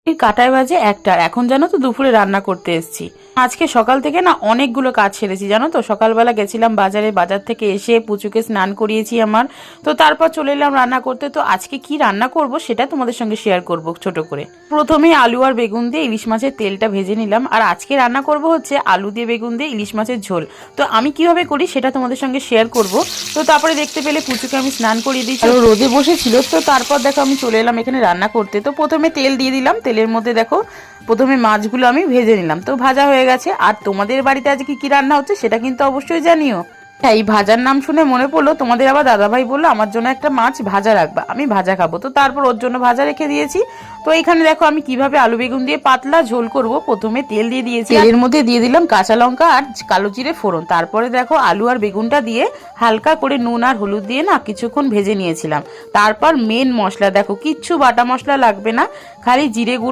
কাটায় বাজে 1টা। এখন জানো তো দুপুরে রান্না করতে এসেছি। আজকে সকাল থেকে না অনেকগুলো কাজ সেরেছি জানো তো। সকালবেলা গেছিলাম বাজারে, বাজার থেকে এসে পুচুকে স্নান করিয়েছি আমার। তো তারপর চলে এলাম রান্না করতে। তো আজকে কি রান্না করব সেটা তোমাদের সঙ্গে শেয়ার করব ছোট করে। প্রথমে আলু আর বেগুন দিয়ে ইলিশ মাছের তেলটা ভেজে নিলাম। আর আজকে রান্না করব হচ্ছে আলু দিয়ে বেগুন দিয়ে ইলিশ মাছের ঝোল। তো আমি কিভাবে করি সেটা তোমাদের সঙ্গে শেয়ার করব। তো তারপরে দেখতে পেলে পুচুকে আমি স্নান করিয়ে দিয়েছি, আর ও রোদে বসেছিল। তো তারপর দেখো আমি চলে এলাম এখানে রান্না করতে। তো প্রথমে তেল দিয়ে দিলাম, তেলের মধ্যে দেখো প্রথমে মাছগুলো আমি ভেজে নিলাম। তো ভাজা হয়ে গেছে। আর তোমাদের বাড়িতে আজকে কি রান্না হচ্ছে সেটা কিন্তু অবশ্যই জানিও। এই ভাজার নাম শুনে মনে পড়লো, তোমাদের আবার দাদাভাই বললো আমার জন্য একটা মাছ ভাজা রাখবা, আমি ভাজা খাবো। তো তারপর ওর জন্য ভাজা রেখে দিয়েছি। তো এখানে দেখো আমি কিভাবে আলু বেগুন দিয়ে পাতলা ঝোল করব। প্রথমে তেল দিয়ে দিয়েছি, তেলের মধ্যে দিয়ে দিলাম কাঁচা লঙ্কা আর কালো জিরে ফোড়ন। তারপরে দেখো আলু আর বেগুনটা দিয়ে হালকা করে নুন আর হলুদ দিয়ে না কিছুক্ষণ ভেজে নিয়েছিলাম। তারপর মেন মশলা দেখো, কিচ্ছু বাটা মশলা লাগবে না, খালি জিরে গুঁড়ো